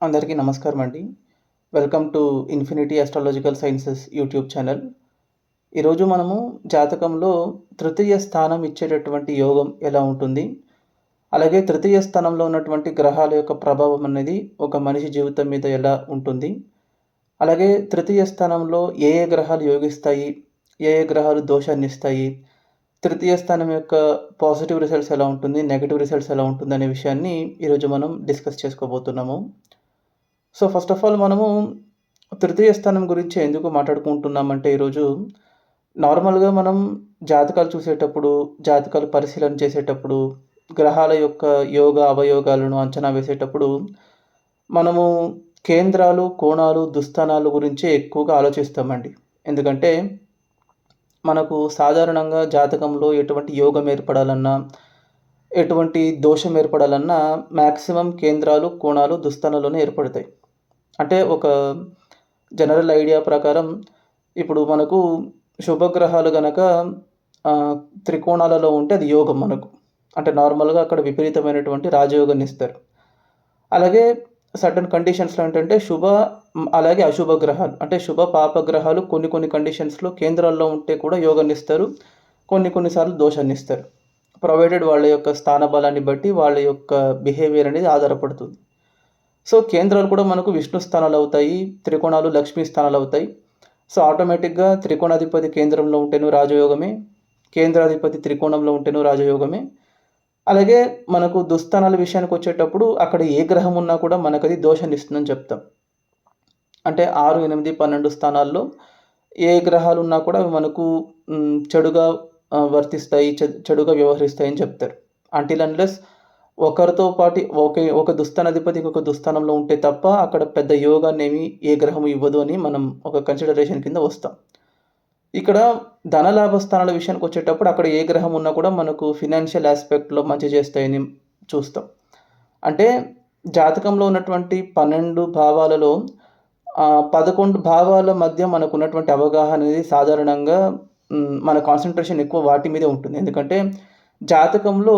అందరికీ నమస్కారం అండి. Welcome to infinity astrological sciences YouTube channel. ఈరోజు మనము జాతకంలో తృతీయ స్థానం ఇచ్చేటటువంటి యోగం ఎలా ఉంటుంది, అలాగే తృతీయ స్థానంలో ఉన్నటువంటి గ్రహాల యొక్క ప్రభావం అనేది ఒక మనిషి జీవితం మీద ఎలా ఉంటుంది, అలాగే తృతీయ స్థానంలో ఏ ఏ గ్రహాలు యోగిస్తాయి, ఏ ఏ గ్రహాలు దోషాన్ని ఇస్తాయి, తృతీయ స్థానం యొక్క పాజిటివ్ రిజల్ట్స్ ఎలా ఉంటుంది, నెగటివ్ రిజల్ట్స్ ఎలా ఉంటుంది అనే విషయాన్ని ఈరోజు మనం డిస్కస్ చేసుకోబోతున్నాము. సో ఫస్ట్ ఆఫ్ ఆల్ మనము తృతీయ స్థానం గురించి ఎందుకు మాట్లాడుకుంటున్నామంటే ఈరోజు నార్మల్‌గా మనం జాతకాలు చూసేటప్పుడు, జాతకాలు పరిశీలన చేసేటప్పుడు, గ్రహాల యొక్క యోగ, అవయోగాలను అంచనా వేసేటప్పుడు మనము కేంద్రాలు, కోణాలు, దుస్థానాలు గురించే ఎక్కువగా ఆలోచిస్తామండి. ఎందుకంటే మనకు సాధారణంగా జాతకంలో ఎటువంటి యోగం ఏర్పడాలన్నా, ఎటువంటి దోషం ఏర్పడాలన్నా మాక్సిమం కేంద్రాలు, కోణాలు, దుస్థానాల్లోనే ఏర్పడతాయి. అంటే ఒక జనరల్ ఐడియా ప్రకారం ఇప్పుడు మనకు శుభగ్రహాలు గనక త్రికోణాలలో ఉంటే అది యోగం మనకు. అంటే నార్మల్‌గా అక్కడ విపరీతమైనటువంటి రాజయోగాన్ని ఇస్తారు. అలాగే సర్టెన్ కండిషన్స్‌లో ఏంటంటే అలాగే అశుభ గ్రహాలు అంటే శుభ, పాప గ్రహాలు కొన్ని కొన్ని కండిషన్స్‌లో కేంద్రాల్లో ఉంటే కూడా యోగాన్ని ఇస్తారు. కొన్ని కొన్ని సార్లు దోషాన్ని ఇస్తారు. ప్రొవైడెడ్ వాళ్ళ యొక్క స్థాన బలాన్ని బట్టి వాళ్ళ యొక్క బిహేవియర్ అనేది ఆధారపడుతుంది. సో కేంద్రాలు కూడా మనకు విష్ణు స్థానాలు అవుతాయి, త్రికోణాలు లక్ష్మీ స్థానాలు అవుతాయి. సో ఆటోమేటిక్‌గా త్రికోణాధిపతి కేంద్రంలో ఉంటేను రాజయోగమే, కేంద్రాధిపతి త్రికోణంలో ఉంటేను రాజయోగమే. అలాగే మనకు దుస్థానాల విషయానికి వచ్చేటప్పుడు అక్కడ ఏ గ్రహం ఉన్నా కూడా మనకది దోషాన్ని ఇస్తుందని చెప్తాం. అంటే 6, 8, 12 స్థానాల్లో ఏ గ్రహాలు ఉన్నా కూడా అవి మనకు చెడుగా వర్తిస్తాయి, చెడుగా వ్యవహరిస్తాయని చెప్తారు. అంటిల్ అన్లెస్ ఒకరితో పాటు ఒక దుస్థానాధిపతి ఇంకొక దుస్థానంలో ఉంటే తప్ప అక్కడ పెద్ద యోగాన్నేమి ఏ గ్రహం ఇవ్వదు అని మనం ఒక కన్సిడరేషన్ కింద వస్తాం. ఇక్కడ ధనలాభ స్థానాల విషయానికి వచ్చేటప్పుడు అక్కడ ఏ గ్రహం ఉన్నా కూడా మనకు ఫినాన్షియల్ ఆస్పెక్ట్‌లో మంచి చేస్తాయని చూస్తాం. అంటే జాతకంలో ఉన్నటువంటి 12 భావాలలో 11 భావాల మధ్య మనకున్నటువంటి అవగాహన అనేది సాధారణంగా మన కాన్సంట్రేషన్ ఎక్కువ వాటి మీదే ఉంటుంది. ఎందుకంటే జాతకంలో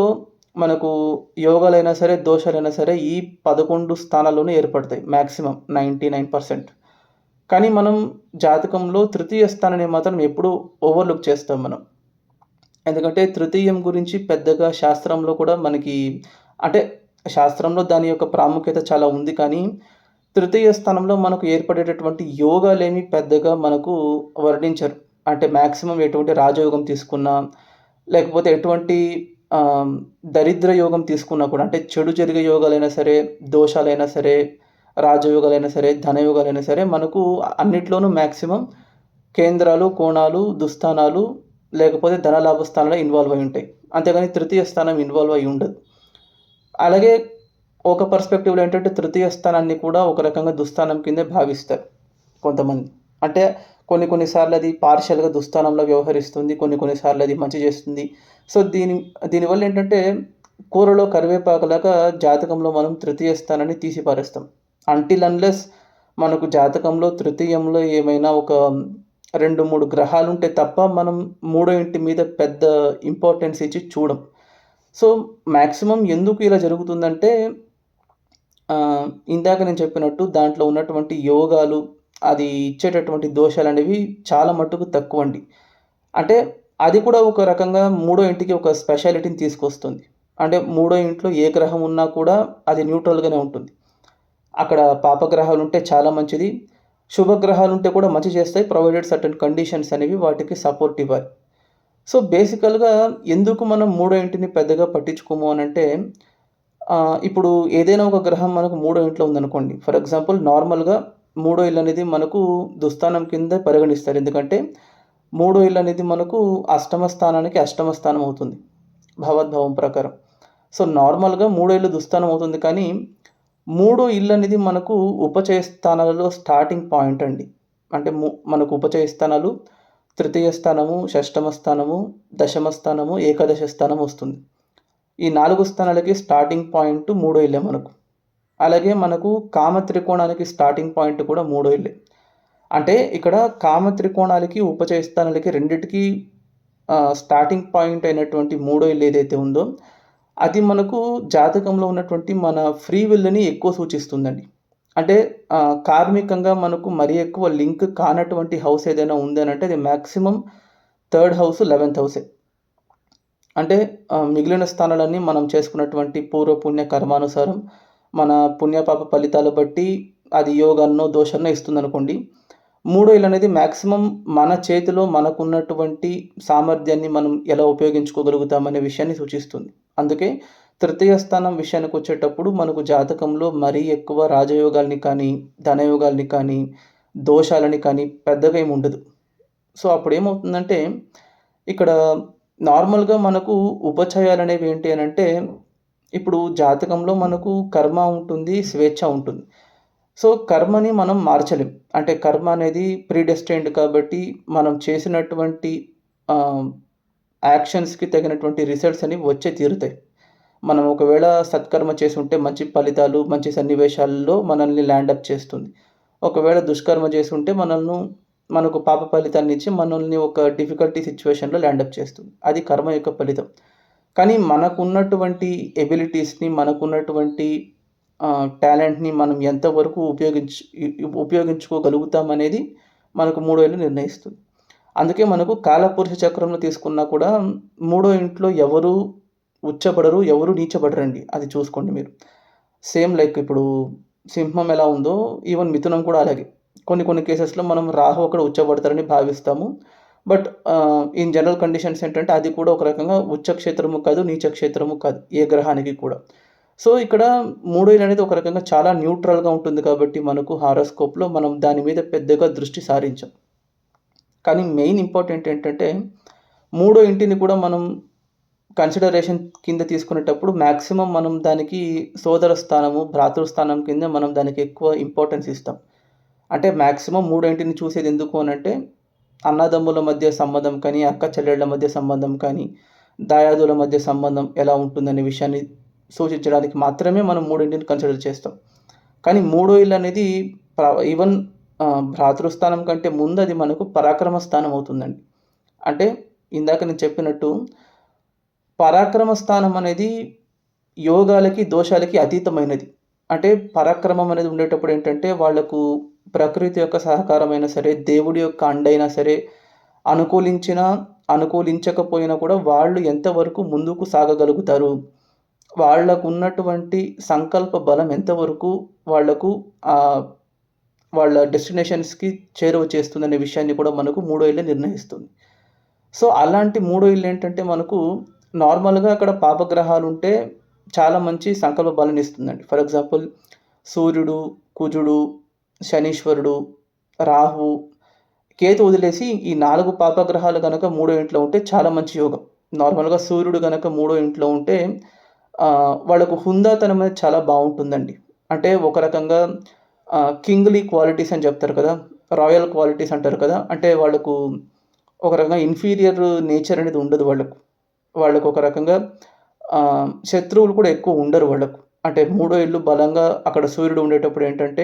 మనకు యోగాలైనా సరే, దోషాలైనా సరే ఈ 11 స్థానాల్లోనే ఏర్పడతాయి మాక్సిమం 99%. కానీ మనం జాతకంలో తృతీయ స్థానాన్ని మాత్రం ఎప్పుడూ ఓవర్‌లుక్ చేస్తాం మనం. ఎందుకంటే తృతీయం గురించి పెద్దగా శాస్త్రంలో కూడా మనకి అంటే శాస్త్రంలో దాని యొక్క ప్రాముఖ్యత చాలా ఉంది. కానీ తృతీయ స్థానంలో మనకు ఏర్పడేటటువంటి యోగాలేమి పెద్దగా మనకు వర్ణించరు. అంటే మాక్సిమం ఎటువంటి రాజయోగం తీసుకున్నా, లేకపోతే ఎటువంటి దరిద్ర యోగం తీసుకున్నా కూడా అంటే చెడు జరిగే యోగాలైనా సరే, దోషాలైనా సరే, రాజయోగాలైనా సరే, ధనయోగాలైనా సరే మనకు అన్నిట్లోనూ మాక్సిమం కేంద్రాలు, కోణాలు, దుస్థానాలు లేకపోతే ధనలాభ స్థానాలు ఇన్వాల్వ్ అయి ఉంటాయి. అంతేగాని తృతీయ స్థానం ఇన్వాల్వ్ అయ్యి ఉండదు. అలాగే ఒక పర్స్పెక్టివ్‌లో ఏంటంటే తృతీయ స్థానాన్ని కూడా ఒక రకంగా దుస్థానం కిందే భావిస్తారు కొంతమంది. అంటే కొన్ని కొన్ని సార్లు అది పార్షియల్‌గా దుస్థానంలో వ్యవహరిస్తుంది. కొన్ని కొన్ని సార్లు అది మంచి చేస్తుంది. సో దీనివల్ల ఏంటంటే కూరలో కరివేపాకులాగా జాతకంలో మనం తృతీయ స్థానాన్ని తీసి పారేస్తాం. అంటిల్ అన్లెస్ మనకు జాతకంలో తృతీయంలో ఏమైనా ఒక 2, 3 గ్రహాలుంటే తప్ప మనం మూడో ఇంటి మీద పెద్ద ఇంపార్టెన్స్ ఇచ్చి చూడం. సో మాక్సిమం ఎందుకు ఇలా జరుగుతుందంటే ఇందాక నేను చెప్పినట్టు దాంట్లో ఉన్నటువంటి యోగాలు, అది ఇచ్చేటటువంటి దోషాలనేవి చాలా మట్టుకు తక్కువండి. అంటే అది కూడా ఒక రకంగా మూడో ఇంటికి ఒక స్పెషాలిటీని తీసుకొస్తుంది. అంటే మూడో ఇంట్లో ఏ గ్రహం ఉన్నా కూడా అది న్యూట్రల్‌గానే ఉంటుంది. అక్కడ పాపగ్రహాలుంటే చాలా మంచిది. శుభగ్రహాలుంటే కూడా మంచి చేస్తాయి. ప్రొవైడెడ్ సర్టెన్ కండిషన్స్ అనేవి వాటికి సపోర్ట్ ఇవ్వాలి. సో బేసికల్‌గా ఎందుకు మనం మూడో ఇంటిని పెద్దగా పట్టించుకోము అనంటే ఇప్పుడు ఏదైనా ఒక గ్రహం మనకు మూడో ఇంట్లో ఉందనుకోండి. ఫర్ ఎగ్జాంపుల్ నార్మల్‌గా మూడో ఇల్లు అనేది మనకు దుస్థానం కింద పరిగణిస్తారు. ఎందుకంటే మూడో ఇల్లు అనేది మనకు అష్టమ స్థానానికి అష్టమ స్థానం అవుతుంది భగవద్భావం ప్రకారం. సో నార్మల్‌గా మూడో ఇల్లు దుస్థానం అవుతుంది. కానీ మూడో ఇల్లు అనేది మనకు ఉపచయ స్థానాలలో స్టార్టింగ్ పాయింట్ అండి. అంటే మనకు ఉపచయ స్థానాలు తృతీయ స్థానము, షష్టమ స్థానము, దశమ స్థానము, ఏకాదశ స్థానం వస్తుంది. ఈ 4 స్థానాలకి స్టార్టింగ్ పాయింట్ మూడో ఇల్లే మనకు. అలాగే మనకు కామ త్రికోణానికి స్టార్టింగ్ పాయింట్ కూడా మూడో ఇల్లే. అంటే ఇక్కడ కామ త్రికోణాలకి, ఉపచయ స్థానాలకి రెండిటికి స్టార్టింగ్ పాయింట్ అయినటువంటి మూడో ఇల్లు ఏదైతే ఉందో అది మనకు జాతకంలో ఉన్నటువంటి మన ఫ్రీ విల్‌ని ఎక్కువ సూచిస్తుందండి. అంటే కార్మికంగా మనకు మరీ ఎక్కువ లింక్ కానటువంటి హౌస్ ఏదైనా ఉంది అనంటే అది మాక్సిమం థర్డ్ హౌస్, 11థ్ హౌసే. అంటే మిగిలిన స్థానాలన్నీ మనం చేసుకున్నటువంటి పూర్వ పుణ్య కర్మానుసారం మన పుణ్యపాప ఫలితాలు బట్టి అది యోగాన్నో, దోషాన్నో ఇస్తుందనుకోండి. మూడో ఇల్లు అనేది మాక్సిమం మన చేతిలో మనకున్నటువంటి సామర్థ్యాన్ని మనం ఎలా ఉపయోగించుకోగలుగుతామనే విషయాన్ని సూచిస్తుంది. అందుకే తృతీయ స్థానం విషయానికొచ్చేటప్పుడు మనకు జాతకంలో మరీ ఎక్కువ రాజయోగాల్ని కానీ, ధనయోగాల్ని కానీ, దోషాలని కానీ పెద్దగా ఏమి ఉండదు. సో, అప్పుడేమవుతుందంటే ఇక్కడ నార్మల్‌గా మనకు ఉపచయాలనేవి ఏంటి అనంటే, ఇప్పుడు జాతకంలో మనకు కర్మ ఉంటుంది, స్వేచ్ఛ ఉంటుంది. సో, కర్మని మనం మార్చలేం. అంటే కర్మ అనేది ప్రీడెస్టైన్డ్ కాబట్టి మనం చేసినటువంటి ఆహ్, యాక్షన్స్‌కి తగినటువంటి రిజల్ట్స్ అనేవి వచ్చే తీరుతాయి. మనం ఒకవేళ సత్కర్మ చేసుంటే మంచి ఫలితాలు, మంచి సన్నివేశాల్లో మనల్ని ల్యాండ్ అప్ చేస్తుంది. ఒకవేళ దుష్కర్మ చేసుంటే మనకు పాప ఫలితాన్నిచ్చి మనల్ని ఒక డిఫికల్టీ సిట్యుయేషన్‌లో ల్యాండ్ అప్ చేస్తుంది. అది కర్మ యొక్క ఫలితం. కానీ మనకున్నటువంటి ఎబిలిటీస్‌ని, మనకున్నటువంటి టాలెంట్‌ని మనం ఎంతవరకు ఉపయోగించుకోగలుగుతామనేది మనకు మూడో ఇల్లు నిర్ణయిస్తుంది. అందుకే మనకు కాలపురుష చక్రంలో తీసుకున్నా కూడా మూడో ఇంట్లో ఎవరు ఉచ్చబడరు, ఎవరు నీచబడరండి. అది చూసుకోండి మీరు. సేమ్ లైక్ ఇప్పుడు సింహం ఎలా ఉందో ఈవెన్ మిథునం కూడా అలాగే. కొన్ని కేసెస్‌లో మనం రాహు అక్కడ ఉచ్చబడతారని భావిస్తాము. బట్ ఇన్ జనరల్ కండిషన్స్ ఏంటంటే అది కూడా ఒక రకంగా ఉచ్చ క్షేత్రము కాదు, నీచ క్షేత్రము కాదు. ఏ గ్రహానికి కూడా. సో, ఇక్కడ మూడో ఇల్లు అనేది ఒక రకంగా చాలా న్యూట్రల్‌గా ఉంటుంది కాబట్టి మనకు హారోస్కోప్‌లో మనం దాని మీద పెద్దగా దృష్టి సారించం. కానీ మెయిన్ ఇంపార్టెంట్ ఏంటంటే మూడో ఇంటిని కూడా మనం కన్సిడరేషన్ కింద తీసుకునేటప్పుడు మాక్సిమం మనం దానికి సోదర స్థానము, భ్రాతృస్థానం కింద మనం దానికి ఎక్కువ ఇంపార్టెన్స్ ఇస్తాం. అంటే మాక్సిమం మూడో ఇంటిని చూసేది ఎందుకు అనంటే అన్నదమ్ముల మధ్య సంబంధం కానీ, అక్క చెల్లెళ్ళ మధ్య సంబంధం కానీ, దాయాదుల మధ్య సంబంధం ఎలా ఉంటుందనే విషయాన్ని సూచించడానికి మాత్రమే మనం మూడింటిని కన్సిడర్ చేస్తాం. కానీ మూడో ఇల్లు అనేది ఈవెన్ భ్రాతృస్థానం కంటే ముందు అది మనకు పరాక్రమ స్థానం అవుతుందండి. అంటే ఇందాక నేను చెప్పినట్టు పరాక్రమ స్థానం అనేది యోగాలకి, దోషాలకి అతీతమైనది. అంటే పరాక్రమం అనేది ఉండేటప్పుడు ఏంటంటే వాళ్ళకు ప్రకృతి యొక్క సహకారమైనా సరే, దేవుడి యొక్క అండైనా సరే అనుకూలించినా, అనుకూలించకపోయినా కూడా వాళ్ళు ఎంతవరకు ముందుకు సాగగలుగుతారు. వాళ్ళకున్నటువంటి సంకల్ప బలం ఎంతవరకు వాళ్ళకు వాళ్ళ డెస్టినేషన్స్‌కి చేరువ చేస్తుందనే విషయాన్ని కూడా మనకు మూడో ఇల్లే నిర్ణయిస్తుంది. సో, అలాంటి మూడో ఇల్లు ఏంటంటే మనకు నార్మల్‌గా అక్కడ పాపగ్రహాలుంటే చాలా మంచి సంకల్ప బలాన్నిస్తుందండి. ఫర్ ఎగ్జాంపుల్ సూర్యుడు, కుజుడు, శనీశ్వరుడు, రాహు, కేతు వదిలేసి ఈ 4 పాపగ్రహాలు గనక మూడో ఇంట్లో ఉంటే చాలా మంచి యోగం. నార్మల్‌గా సూర్యుడు గనక మూడో ఇంట్లో ఉంటే వాళ్ళకు హుందాతనం అనేది చాలా బావుంటుందండి. అంటే ఒక రకంగా కింగ్లీ క్వాలిటీస్ అని చెప్తారు కదా! రాయల్ క్వాలిటీస్ అంటారు కదా! అంటే వాళ్ళకు ఒక రకంగా ఇన్ఫీరియర్ నేచర్ అనేది ఉండదు వాళ్ళకు. వాళ్ళకు ఒక రకంగా శత్రువులు కూడా ఎక్కువ ఉండరు వాళ్ళకు. అంటే మూడో ఇల్లు బలంగా అక్కడ సూర్యుడు ఉండేటప్పుడు ఏంటంటే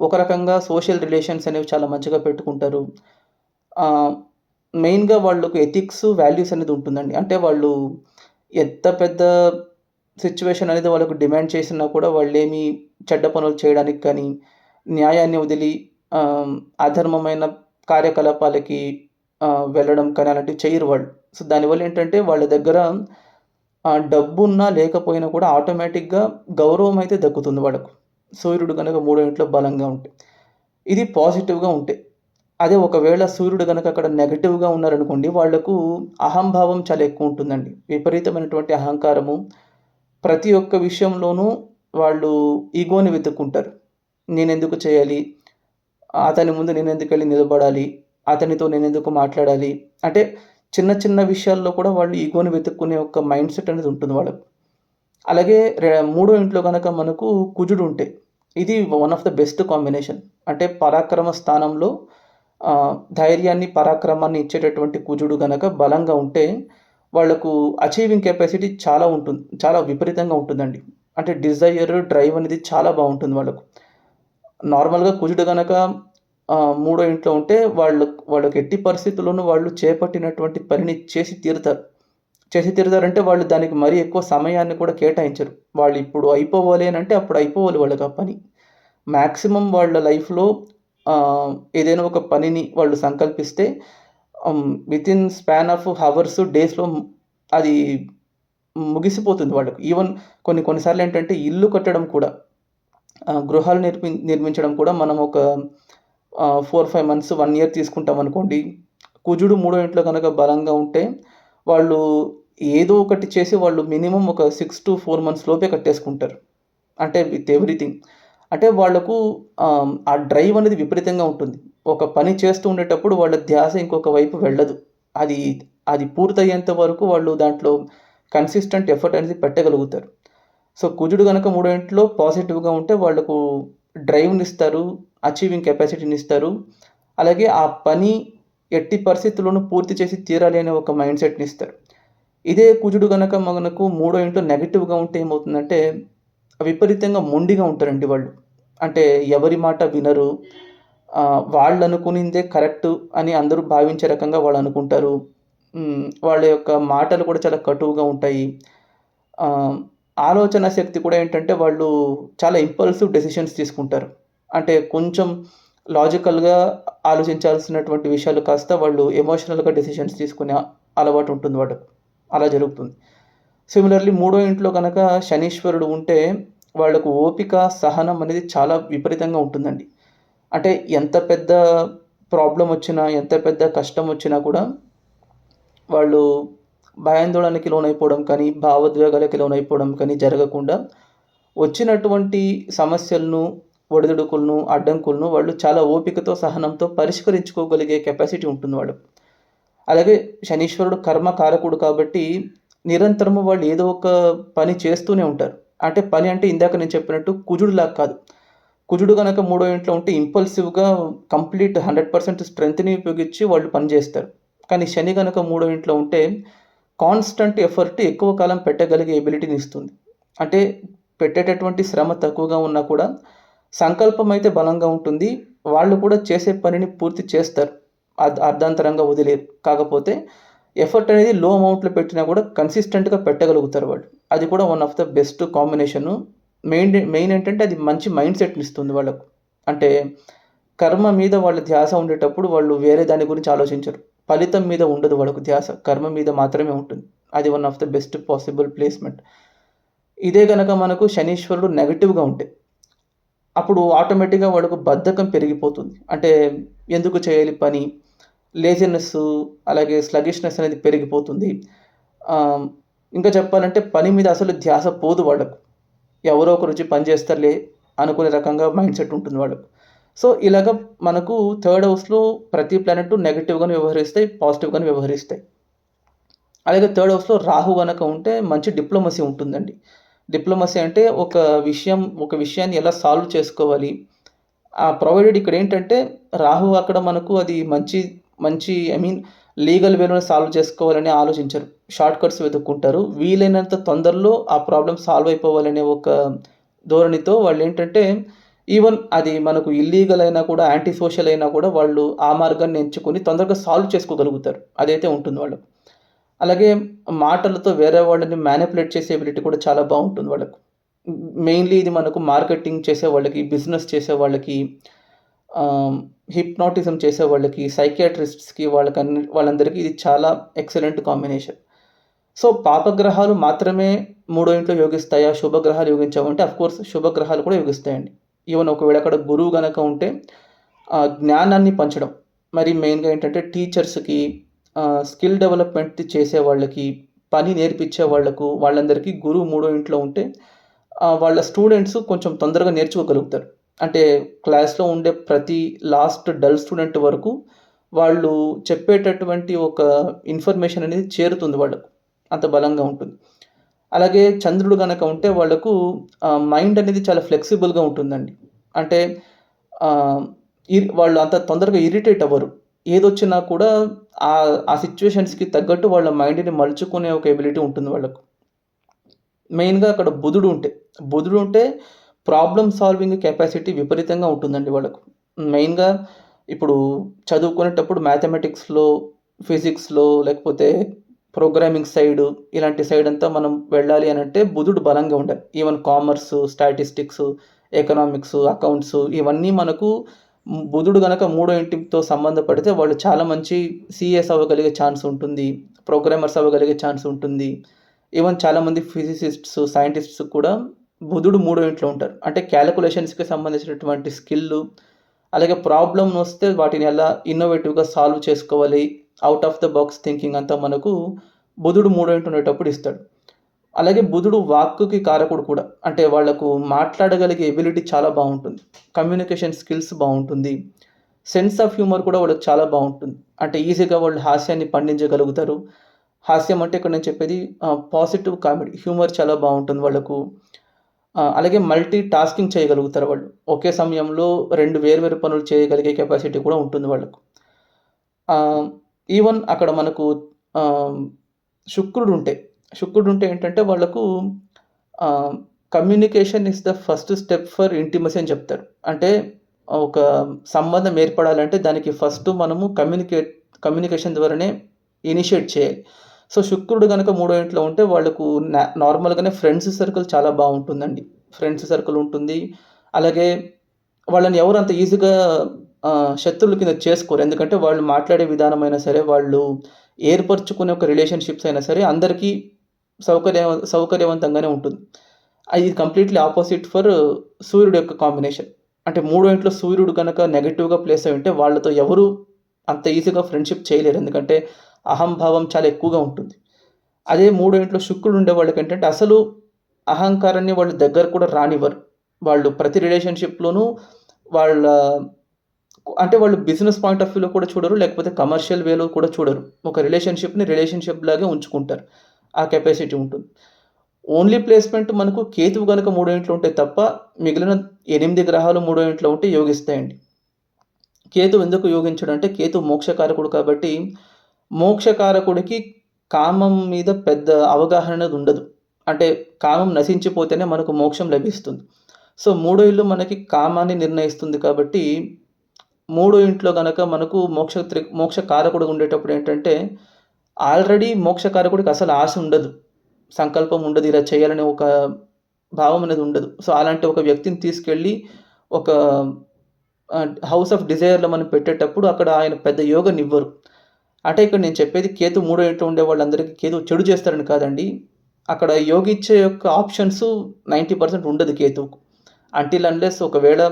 ఒక రకంగా సోషల్ రిలేషన్స్ అనేవి చాలా మంచిగా పెట్టుకుంటారు. మెయిన్‌గా వాళ్ళకు ఎథిక్స్, వాల్యూస్ అనేది ఉంటుందండి. అంటే వాళ్ళు ఎంత పెద్ద సిట్యుయేషన్ అనేది వాళ్ళకు డిమాండ్ చేసినా కూడా వాళ్ళేమి చెడ్డ పనులు చేయడానికి కానీ, న్యాయాన్ని వదిలి ఆహ్, అధర్మమైన కార్యకలాపాలకి వెళ్ళడం కానీ అలాంటివి చెయ్యరు వాళ్ళు. సో, దానివల్ల ఏంటంటే వాళ్ళ దగ్గర డబ్బున్నా లేకపోయినా కూడా ఆటోమేటిక్‌గా గౌరవం అయితే దక్కుతుంది వాళ్ళకు. సూర్యుడు గనక మూడో ఇంట్లో బలంగా ఉంటే. ఇది పాజిటివ్‌గా ఉంటే. అదే ఒకవేళ సూర్యుడు గనక అక్కడ నెగెటివ్‌గా ఉన్నారనుకోండి, వాళ్ళకు అహంభావం చాలా ఎక్కువ ఉంటుందండి. విపరీతమైనటువంటి అహంకారము. ప్రతి ఒక్క విషయంలోనూ వాళ్ళు ఇగోని వెతుక్కుంటారు. నేనెందుకు చేయాలి? అతని ముందు నేనెందుకెళ్ళి నిలబడాలి? అతనితో నేనెందుకు మాట్లాడాలి? అంటే చిన్న విషయాల్లో కూడా వాళ్ళు ఇగోని వెతుక్కునే ఒక మైండ్‌సెట్ అనేది ఉంటుంది వాళ్ళకు. అలాగే మూడో ఇంట్లో గనక మనకు కుజుడుంటే, ఇది one of the best combination. అంటే పరాక్రమ స్థానంలో ధైర్యాన్ని, పరాక్రమాన్ని ఇచ్చేటటువంటి కుజుడు గనక బలంగా ఉంటే, వాళ్ళకు అచీవింగ్ కెపాసిటీ చాలా ఉంటుంది. చాలా విపరీతంగా ఉంటుందండి. అంటే డిజైర్, డ్రైవ్ అనేది చాలా బావుంటుంది వాళ్ళకు. నార్మల్‌గా కుజుడు గనక మూడో ఇంట్లో ఉంటే వాళ్ళకి ఎట్టి పరిస్థితుల్లోనూ వాళ్ళు చేపట్టినటువంటి పనిని చేసి తీరుతారు. చేసి తీరుతారంటే వాళ్ళు దానికి మరీ ఎక్కువ సమయాన్ని కూడా కేటాయించరు. వాళ్ళు ఇప్పుడు అయిపోవాలి అనంటే అప్పుడు అయిపోవాలి వాళ్ళకి ఆ పని. మాక్సిమం వాళ్ళ లైఫ్‌లో ఏదైనా ఒక పనిని వాళ్ళు సంకల్పిస్తే వితిన్ స్పాన్ ఆఫ్ హవర్స్, డేస్‌లో అది ముగిసిపోతుంది వాళ్ళకి. ఈవెన్ కొన్ని కొన్ని సార్లేంటంటే ఇల్లు కట్టడం కూడా గృహాలు నిర్మించడం కూడా మనం ఒక 4, 5 మంత్స్, 1 ఇయర్ తీసుకుంటామనుకోండి. కుజుడు మూడో ఇంట్లో గనక బలంగా ఉంటే, వాళ్ళు ఏదో ఒకటి చేసి వాళ్ళు మినిమమ్ ఒక 6-4 మంత్స్ లోపే కట్టేసుకుంటారు. అంటే విత్ ఎవ్రీథింగ్. అంటే వాళ్ళకు ఆ డ్రైవ్ అనేది విపరీతంగా ఉంటుంది. ఒక పని చేస్తూ ఉండేటప్పుడు వాళ్ళ ధ్యాస ఇంకొక వైపు వెళ్ళదు. అది అది పూర్తయ్యేంత వరకు వాళ్ళు దాంట్లో కన్సిస్టెంట్ ఎఫర్ట్ అనేది పెట్టగలుగుతారు. సో, కుజుడు గనక మూడో ఇంట్లో పాజిటివ్‌గా ఉంటే వాళ్ళకు డ్రైవ్‌నిస్తారు, అచీవింగ్ కెపాసిటీనిస్తారు. అలాగే ఆ పని ఎట్టి పరిస్థితుల్లోనూ పూర్తి చేసి తీరాలి అనే ఒక మైండ్ సెట్‌నిస్తారు. ఇదే కుజుడు గనక మనకు మూడో ఇంట్లో నెగెటివ్‌గా ఉంటే ఏమవుతుందంటే, విపరీతంగా మొండిగా ఉంటారండి వాళ్ళు. అంటే ఎవరి మాట వినరు. వాళ్ళనుకునిందే కరెక్టు అని అందరూ భావించే రకంగా వాళ్ళనుకుంటారు. వాళ్ళ యొక్క మాటలు కూడా చాలా కటువుగా ఉంటాయి. ఆహ్, ఆలోచన శక్తి కూడా ఏంటంటే వాళ్ళు చాలా ఇంపల్సివ్ డెసిషన్స్ తీసుకుంటారు. అంటే కొంచెం లాజికల్‌గా ఆలోచించాల్సినటువంటి విషయాలు కాస్త వాళ్ళు ఎమోషనల్‌గా డెసిషన్స్ తీసుకునే అలవాటు ఉంటుంది వాళ్ళకి. అలా జరుగుతుంది. సిమిలర్‌లీ మూడో ఇంట్లో గనక శనీశ్వరుడు ఉంటే వాళ్ళకు ఓపిక, సహనం అనేది చాలా విపరీతంగా ఉంటుందండి. అంటే ఎంత పెద్ద ప్రాబ్లమొచ్చినా, ఎంత పెద్ద కష్టమొచ్చినా కూడా వాళ్ళు భయాందోళనకి లోనైపోవడం కానీ, భావోద్వేగాలకి లోనైపోవడం కానీ జరగకుండా, వచ్చినటువంటి సమస్యలను, ఒడిదుడుకులను, అడ్డంకులను వాళ్ళు చాలా ఓపికతో, సహనంతో పరిష్కరించుకోగలిగే కెపాసిటీ ఉంటుంది వాళ్ళకి. అలాగే శనీశ్వరుడు కర్మ కారకుడు కాబట్టి, నిరంతరము వాళ్ళు ఏదో ఒక పని చేస్తూనే ఉంటారు. అంటే పని అంటే ఇందాక నేను చెప్పినట్టు కుజుడులాగా కాదు. కుజుడు గనక మూడో ఇంట్లో ఉంటే ఇంపల్సివ్‌గా కంప్లీట్ 100% స్ట్రెంగ్త్‌ని ఉపయోగించి వాళ్ళు పని జేస్తారు. కానీ శని గనక మూడో ఇంట్లో ఉంటే కాన్స్టెంట్ ఎఫర్ట్ ఎక్కువ కాలం పెట్టగలిగే ఎబిలిటీని ఇస్తుంది. అంటే పెట్టేటటువంటి శ్రమ తక్కువగా ఉన్నా కూడా సంకల్పం అయితే బలంగా ఉంటుంది. వాళ్ళు కూడా చేసే పనిని పూర్తి చేస్తారు. అర్ధాంతరంగా వదిలేయరు. కాకపోతే ఎఫర్ట్ అనేది లో అమౌంట్‌లో పెట్టినా కూడా కన్సిస్టెంట్‌గా పెట్టగలుగుతారు వాళ్ళు. అది కూడా one of the best combination. Main ఏంటంటే అది మంచి మైండ్ సెట్‌నిస్తుంది వాళ్ళకు. అంటే కర్మ మీద వాళ్ళ ధ్యాస ఉండేటప్పుడు వాళ్ళు వేరే దాని గురించి ఆలోచించరు. ఫలితం మీద ఉండదు వాళ్ళకు ధ్యాస. కర్మ మీద మాత్రమే ఉంటుంది. అది one of the best possible placement. ఇదే గనక మనకు శనీశ్వరుడు నెగెటివ్‌గా ఉంటే, అప్పుడు ఆటోమేటిక్‌గా వాళ్ళకు బద్ధకం పెరిగిపోతుంది. అంటే ఎందుకు చేయాలి పని? లేజినెస్సు, అలాగే స్లగిష్‌నెస్ అనేది పెరిగిపోతుంది. ఆహ్, ఇంకా చెప్పాలంటే పని మీద అసలు ధ్యాస పోదు వాళ్ళకు. ఎవరో ఒకరొచ్చి పని చేస్తారులే అనుకునే రకంగా మైండ్ సెట్ ఉంటుంది వాళ్ళకు. సో, ఇలాగ మనకు థర్డ్ హౌస్‌లో ప్రతి ప్లానెట్ నెగెటివ్‌గానే వ్యవహరిస్తాయి, పాజిటివ్‌గానే వ్యవహరిస్తాయి. అలాగే థర్డ్ హౌస్‌లో రాహు గనక ఉంటే మంచి డిప్లొమసీ ఉంటుందండి. డిప్లొమసీ అంటే ఒక విషయాన్ని ఎలా సాల్వ్ చేసుకోవాలి. ప్రొవైడెడ్ ఇక్కడేంటంటే రాహు అక్కడ మనకు అది మంచి ఐ మీన్ లీగల్ వేలోనే సాల్వ్ చేసుకోవాలని ఆలోచించరు. షార్ట్ కట్స్ వెతుక్కుంటారు. వీలైనంత తొందరలో ఆ ప్రాబ్లమ్ సాల్వ్ అయిపోవాలనే ఒక ధోరణితో వాళ్ళేంటంటే ఈవెన్ అది మనకు ఇల్లీగల్ అయినా కూడా, యాంటీ సోషల్ అయినా కూడా వాళ్ళు ఆ మార్గాన్ని ఎంచుకొని తొందరగా సాల్వ్ చేసుకోగలుగుతారు. అదైతే ఉంటుంది వాళ్ళకు. అలాగే మాటలతో వేరే వాళ్ళని మ్యానిపులేట్ చేసే ఎబిలిటీ కూడా చాలా బావుంటుంది వాళ్ళకు. మెయిన్‌లీ ఇది మనకు మార్కెటింగ్ చేసేవాళ్ళకి, బిజినెస్ చేసేవాళ్ళకి, ఆహ్, హిప్నాటిజం చేసేవాళ్ళకి, సైకియాట్రిస్ట్స్‌కి వాళ్ళందరికీ ఇది చాలా ఎక్సలెంట్ కాంబినేషన్. సో, పాపగ్రహాలు మాత్రమే మూడో ఇంట్లో యోగిస్తాయా? శుభగ్రహాలు యోగించవంటే ఆఫ్‌కోర్స్ శుభగ్రహాలు కూడా యోగిస్తాయండి. ఈవెన్ ఒకవేళ అక్కడ గురువు గనక ఉంటే జ్ఞానాన్ని పంచడం. మరి మెయిన్‌గా ఏంటంటే టీచర్స్‌కి, స్కిల్ డెవలప్‌మెంట్ చేసేవాళ్ళకి, పని నేర్పించే వాళ్ళకు, వాళ్ళందరికీ గురువు మూడో ఇంట్లో ఉంటే వాళ్ళ స్టూడెంట్స్ కొంచెం తొందరగా నేర్చుకోగలుగుతారు. అంటే క్లాస్‌లో ఉండే ప్రతి లాస్ట్ డల్ స్టూడెంట్ వరకు వాళ్ళు చెప్పేటటువంటి ఒక ఇన్ఫర్మేషన్ అనేది చేరుతుంది వాళ్ళకు. అంత బలంగా ఉంటుంది. అలాగే చంద్రుడు గనక ఉంటే వాళ్ళకు మైండ్ అనేది చాలా ఫ్లెక్సిబుల్‌గా ఉంటుందండి. అంటే ఆహ్, వాళ్ళు అంత తొందరగా ఇరిటేట్ అవ్వరు. ఏదొచ్చినా కూడా ఆ సిట్యుయేషన్స్‌కి తగ్గట్టు వాళ్ళ మైండ్‌ని మలుచుకునే ఒక ఎబిలిటీ ఉంటుంది వాళ్ళకు. మెయిన్‌గా అక్కడ బుధుడుంటే ప్రాబ్లమ్ సాల్వింగ్ కెపాసిటీ విపరీతంగా ఉంటుందండి వాళ్ళకు. మెయిన్‌గా ఇప్పుడు చదువుకునేటప్పుడు మ్యాథమెటిక్స్‌లో, ఫిజిక్స్‌లో లేకపోతే ప్రోగ్రామింగ్ సైడు, ఇలాంటి సైడ్ అంతా మనం వెళ్ళాలి అనంటే బుధుడు బలంగా ఉండాలి. ఈవెన్ కామర్సు, స్టాటిస్టిక్సు, ఎకనామిక్సు, అకౌంట్సు ఇవన్నీ మనకు బుధుడు గనక మూడో ఇంటితో సంబంధపడితే వాళ్ళు చాలా మంచి సీఎస్ అవ్వగలిగే ఛాన్స్ ఉంటుంది. ప్రోగ్రామర్స్ అవ్వగలిగే ఛాన్స్ ఉంటుంది. ఈవెన్ చాలామంది ఫిజిసిస్ట్స్, సైంటిస్ట్స్ కూడా బుధుడు మూడో ఇంట్లో ఉంటారు. అంటే క్యాలిక్యులేషన్స్‌కి సంబంధించినటువంటి స్కిల్లు, అలాగే ప్రాబ్లమ్ వస్తే వాటిని ఎలా ఇన్నోవేటివ్‌గా సాల్వ్ చేసుకోవాలి, out of the box thinking అంతా మనకు బుధుడు మూడో ఇంట ఉండేటప్పుడు ఇస్తాడు. అలాగే బుధుడు వాక్కుకి కారకుడు కూడా. అంటే వాళ్ళకు మాట్లాడగలిగే ఎబిలిటీ చాలా బావుంటుంది. కమ్యూనికేషన్ స్కిల్స్ బావుంటుంది. సెన్స్ ఆఫ్ హ్యూమర్ కూడా వాళ్ళకి చాలా బావుంటుంది. అంటే ఈజీగా వాళ్ళు హాస్యాన్ని పండించగలుగుతారు. హాస్యం అంటే ఇక్కడ నేను చెప్పేది పాజిటివ్ కామెడీ. హ్యూమర్ చాలా బావుంటుంది వాళ్ళకు. అలాగే మల్టీ టాస్కింగ్ చేయగలుగుతారు వాళ్ళు. ఒకే సమయంలో 2 వేర్వేరు పనులు చేయగలిగే కెపాసిటీ కూడా ఉంటుంది వాళ్ళకు. ఈవెన్ అక్కడ మనకు ఆహ్, శుక్రుడుంటే ఏంటంటే వాళ్ళకు communication is the first step for intimacy అని చెప్తారు. అంటే ఒక సంబంధం ఏర్పడాలంటే దానికి ఫస్ట్ మనము కమ్యూనికేషన్ ద్వారానే ఇనిషియేట్ చేయాలి. సో, శుక్రుడు గనక మూడో ఇంట్లో ఉంటే వాళ్ళకు నార్మల్‌గానే ఫ్రెండ్స్ సర్కిల్ చాలా బావుంటుందండి. ఫ్రెండ్స్ సర్కిల్ ఉంటుంది. అలాగే వాళ్ళని ఎవరు అంత ఈజీగా శత్రువుల కింద చేసుకోరు. ఎందుకంటే వాళ్ళు మాట్లాడే విధానమైనా సరే, వాళ్ళు ఏర్పరుచుకునే ఒక రిలేషన్‌షిప్స్ అయినా సరే అందరికీ సౌకర్యవంతంగానే ఉంటుంది. ఇది కంప్లీట్‌లీ ఆపోజిట్ ఫర్ సూర్యుడు యొక్క కాంబినేషన్. అంటే మూడో ఇంట్లో సూర్యుడు గనక నెగెటివ్‌గా ప్లేస్ అయ్యి ఉంటే వాళ్ళతో ఎవరు అంత ఈజీగా ఫ్రెండ్‌షిప్ చేయలేరు. ఎందుకంటే అహంభావం చాలా ఎక్కువగా ఉంటుంది. అదే మూడో ఇంట్లో శుక్రుడు ఉండే వాళ్ళకేంటంటే అసలు అహంకారాన్ని వాళ్ళు దగ్గరకు కూడా రానివ్వరు. వాళ్ళు ప్రతి రిలేషన్‌షిప్‌లోనూ వాళ్ళ అంటే వాళ్ళు బిజినెస్ పాయింట్ ఆఫ్ వ్యూలో కూడా చూడరు. లేకపోతే కమర్షియల్ వేలో కూడా చూడరు. ఒక రిలేషన్‌షిప్‌ని రిలేషన్‌షిప్ లాగే ఉంచుకుంటారు. ఆ కెపాసిటీ ఉంటుంది. ఓన్లీ ప్లేస్‌మెంట్ మనకు కేతువు గనక మూడో ఇంట్లో ఉంటే తప్ప మిగిలిన 8 గ్రహాలు మూడో ఇంట్లో ఉంటే యోగిస్తాయండి. కేతువు ఎందుకు యోగించడంటే కేతువు మోక్షకారకుడు కాబట్టి మోక్షకారకుడికి కామం మీద పెద్ద అవగాహన అనేది ఉండదు. అంటే కామం నశించిపోతేనే మనకు మోక్షం లభిస్తుంది. సో, మూడో ఇల్లు మనకి కామాన్ని నిర్ణయిస్తుంది కాబట్టి, మూడో ఇంట్లో గనక మనకు మోక్షకారకుడు ఉండేటప్పుడు ఏంటంటే, ఆల్రెడీ మోక్షకారకుడికి అసలు ఆశ ఉండదు. సంకల్పం ఉండదు. ఇలా చేయాలనే ఒక భావం అనేది ఉండదు. సో, అలాంటి ఒక వ్యక్తిని తీసుకెళ్ళి ఒక హౌస్ ఆఫ్ డిజైర్‌లో మనం పెట్టేటప్పుడు అక్కడ ఆయన పెద్ద యోగనివ్వరు. అంటే ఇక్కడ నేను చెప్పేది కేతు మూడో ఇంట్లో ఉండే వాళ్ళందరికీ కేతు చెడు చేస్తారని కాదండి. అక్కడ యోగిచ్చే యొక్క ఆప్షన్స్ 90% ఉండదు కేతువుకు. అంటిల్ అన్లెస్ ఒకవేళ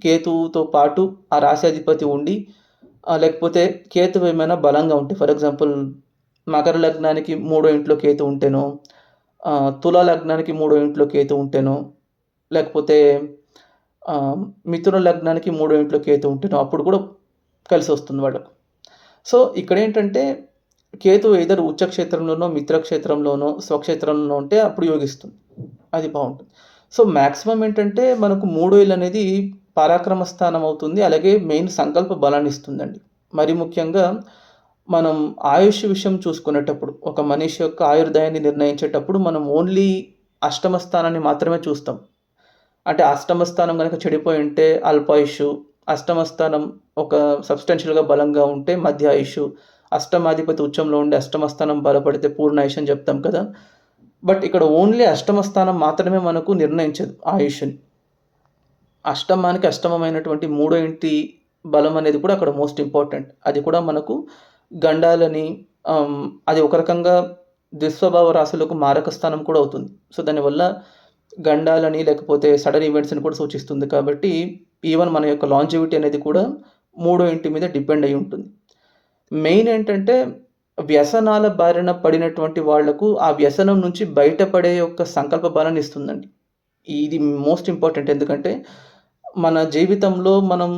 కేతువుతో పాటు ఆ రాశ్యాధిపతి ఉండి లేకపోతే కేతువు ఏమైనా బలంగా ఉంటే ఫర్ ఎగ్జాంపుల్ మకర లగ్నానికి మూడో ఇంట్లో కేతు ఉంటేనో, తులా లగ్నానికి మూడో ఇంట్లో కేతు ఉంటేనో, లేకపోతే మిథున లగ్నానికి మూడో ఇంట్లో కేతు ఉంటేనో అప్పుడు కూడా కలిసొస్తుంది వాళ్ళకు. సో, ఇక్కడేంటంటే కేతువు ఎయిదర్ ఉచ్చక్షేత్రంలోనో, మిత్రక్షేత్రంలోనో, స్వక్షేత్రంలో ఉంటే అప్పుడు యోగిస్తుంది. అది బావుంటుంది. సో, మాక్సిమం ఏంటంటే మనకు మూడో ఇల్లు అనేది పరాక్రమ స్థానం అవుతుంది. అలాగే మెయిన్ సంకల్ప బలాన్ని ఇస్తుందండి. మరి ముఖ్యంగా మనం ఆయుష్ విషయం చూసుకునేటప్పుడు, ఒక మనిషి యొక్క ఆయుర్దాయాన్ని నిర్ణయించేటప్పుడు మనం ఓన్లీ అష్టమ స్థానాన్ని మాత్రమే చూస్తాం. అంటే అష్టమ స్థానం గనక చెడిపోయుంటే అల్పాయుషు, అష్టమ స్థానం ఒక సబ్స్టాన్షియల్‌గా బలంగా ఉంటే మధ్య ఆయుషు, అష్టమాధిపతి ఉచ్చంలో ఉండి అష్టమ స్థానం బలపడితే పూర్ణాయుష్ అని చెప్తాం కదా! బట్ ఇక్కడ ఓన్లీ అష్టమ స్థానం మాత్రమే మనకు నిర్ణయించదు ఆయుష్‌ని. అష్టమానికి అష్టమమైనటువంటి మూడో ఇంటి బలం అనేది కూడా అక్కడ మోస్ట్ ఇంపార్టెంట్. అది కూడా మనకు గండాలని అది ఒక రకంగా దుస్వభావ రాశులకు మారక స్థానం కూడా అవుతుంది. సో, దానివల్ల గండాలని లేకపోతే సడన్ ఈవెంట్స్‌ని కూడా సూచిస్తుంది కాబట్టి ఈవెన్ మన యొక్క లాంజివిటీ అనేది కూడా మూడో ఇంటి మీద డిపెండ్ అయ్యి ఉంటుంది. మెయిన్ ఏంటంటే వ్యసనాల బారిన పడినటువంటి వాళ్లకు ఆ వ్యసనం నుంచి బయటపడే యొక్క సంకల్ప బలాన్ని ఇస్తుందండి. ఇది మోస్ట్ ఇంపార్టెంట్. ఎందుకంటే మన జీవితంలో మనం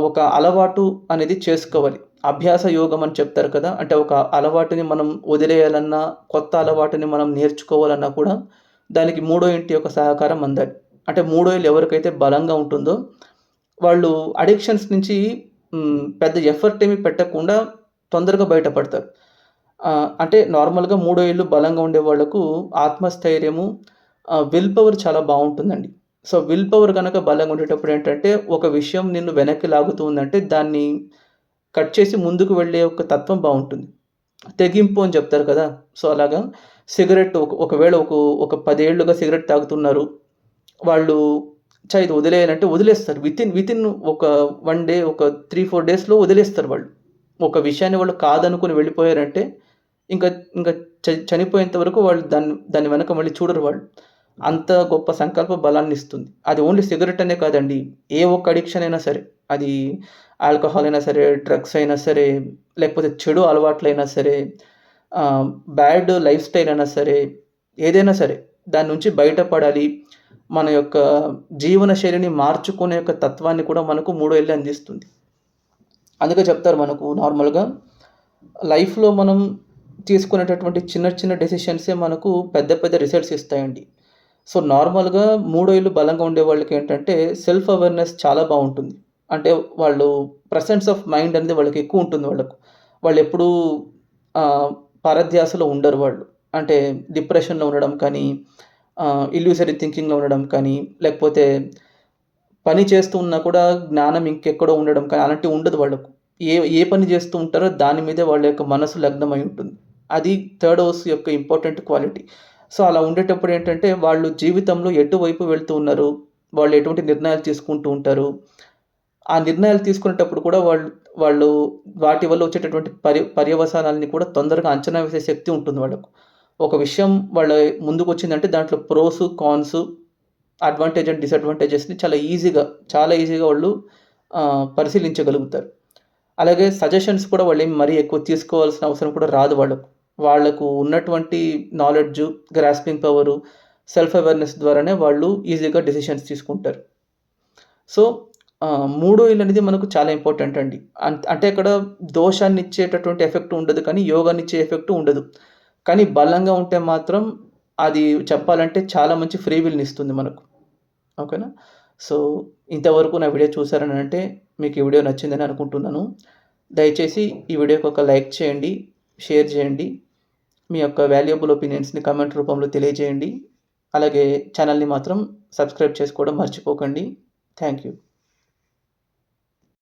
ఒక అలవాటు అనేది చేసుకోవాలి. అభ్యాస యోగం అని చెప్తారు కదా! అంటే ఒక అలవాటుని మనం వదిలేయాలన్నా, కొత్త అలవాటుని మనం నేర్చుకోవాలన్నా కూడా దానికి మూడో ఇంటి యొక్క సహకారం అందాలి. అంటే మూడో ఇల్లు ఎవరికైతే బలంగా ఉంటుందో వాళ్ళు అడిక్షన్స్ నుంచి పెద్ద ఎఫర్ట్ ఏమి పెట్టకుండా తొందరగా బయటపడతారు. అంటే నార్మల్‌గా మూడో ఇల్లు బలంగా ఉండే వాళ్ళకు ఆత్మస్థైర్యము, విల్ పవర్ చాలా బావుంటుందండి. సో, విల్ పవర్ గనక బలంగా ఉండేటప్పుడు ఏంటంటే ఒక విషయం నిన్ను వెనక్కి లాగుతూ ఉందంటే దాన్ని కట్ చేసి ముందుకు వెళ్ళే ఒక తత్వం బావుంటుంది. తెగింపు అని చెప్తారు కదా! సో, అలాగా సిగరెట్ ఒకవేళ ఒక 10 ఏళ్లుగా సిగరెట్ తాగుతున్నారు. వాళ్ళు ఇది వదిలేయాలంటే వదిలేస్తారు. వితిన్ ఒక 1 డే, ఒక 3, 4 డేస్‌లో వదిలేస్తారు వాళ్ళు. ఒక విషయాన్ని వాళ్ళు కాదనుకుని వెళ్ళిపోయారంటే, ఇంక ఇంక చనిపోయేంత వరకు వాళ్ళు దాని వెనక మళ్ళీ చూడరు వాళ్ళు. అంత గొప్ప సంకల్ప బలాన్నిస్తుంది. అది ఓన్లీ సిగరెట్ అనే కాదండి. ఏ ఒక్క అడిక్షన్ అయినా సరే. అది ఆల్కహాల్ అయినా సరే, డ్రగ్స్ అయినా సరే, లేకపోతే చెడు అలవాట్లైనా సరే, బ్యాడ్ లైఫ్ స్టైల్ అయినా సరే, ఏదైనా సరే దాని నుంచి బయటపడాలి. మన యొక్క జీవన శైలిని మార్చుకునే యొక్క తత్వాన్ని కూడా మనకు మూడో ఇల్లే అందిస్తుంది. అందుకే చెప్తారు మనకు నార్మల్‌గా లైఫ్‌లో మనం తీసుకునేటటువంటి చిన్న చిన్న డెసిషన్సే మనకు పెద్ద పెద్ద రిజల్ట్స్ ఇస్తాయండి. సో, నార్మల్‌గా మూడో ఇల్లు బలంగా ఉండే వాళ్ళకేంటంటే సెల్ఫ్ అవేర్‌నెస్ చాలా బావుంటుంది. అంటే వాళ్ళు ప్రెజెన్స్ ఆఫ్ మైండ్ అనేది వాళ్ళకి ఎక్కువ ఉంటుంది వాళ్ళకు. వాళ్ళెప్పుడూ ఆహ్, పరధ్యాసలో ఉండరు వాళ్ళు. అంటే డిప్రెషన్‌లో ఉండడం కానీ, ఇల్యూజరీ థింకింగ్‌లో ఉండడం కానీ, లేకపోతే పని చేస్తూ ఉన్నా కూడా జ్ఞానం ఇంకెక్కడో ఉండడం కానీ అలాంటివి ఉండదు వాళ్ళకు. ఏ ఏ పని చేస్తూ ఉంటారో దాని మీదే వాళ్ళ యొక్క మనసు లగ్నమై ఉంటుంది. అది థర్డ్ హౌస్ యొక్క ఇంపార్టెంట్ క్వాలిటీ. సో, అలా ఉండేటప్పుడు ఏంటంటే వాళ్ళు జీవితంలో ఎటువైపు వెళ్తూ ఉన్నారు, వాళ్ళు ఎటువంటి నిర్ణయాలు తీసుకుంటూ ఉంటారు. ఆ నిర్ణయాలు తీసుకునేటప్పుడు కూడా వాళ్ళు వాటి వల్ల వచ్చేటటువంటి పర్యవసానాల్ని కూడా తొందరగా అంచనా వేసే శక్తి ఉంటుంది వాళ్ళకు. ఒక విషయం వాళ్ళ ముందుకొచ్చిందంటే దాంట్లో ప్రోసు, కాన్సు, అడ్వాంటేజ్ అండ్ డిసడ్వాంటేజెస్‌ని చాలా ఈజీగా వాళ్ళు పరిశీలించగలుగుతారు. అలాగే సజెషన్స్ కూడా వాళ్ళేమి మరీ ఎక్కువ తీసుకోవాల్సిన అవసరం కూడా రాదు వాళ్ళకు. వాళ్ళకు ఉన్నటువంటి knowledge, grasping power, self awareness ద్వారానే వాళ్ళు ఈజీగా డెసిషన్స్ తీసుకుంటారు. సో, మూడో ఇల్లు అనేది మనకు చాలా ఇంపార్టెంట్ అండి. అంటే అక్కడ దోషాన్నిచ్చేటటువంటి ఎఫెక్ట్ ఉండదు కానీ, యోగాన్నిచ్చే ఎఫెక్ట్ ఉండదు. కానీ బలంగా ఉంటే మాత్రం అది చెప్పాలంటే చాలా మంచి ఫ్రీ విల్‌నిస్తుంది మనకు. ఓకేనా? సో, ఇంతవరకు నా వీడియో చూసారనంటే మీకు ఈ వీడియో నచ్చిందని అనుకుంటున్నాను. దయచేసి ఈ వీడియోకి ఒక లైక్ చేయండి, షేర్ చేయండి. మీ యొక్క వాల్యుయబుల్ ఒపీనియన్స్‌ని కామెంట్ రూపంలో తెలియజేయండి. అలాగే ఛానెల్‌ని మాత్రం సబ్స్క్రైబ్ చేసుకోవడం మర్చిపోకండి. Thank you.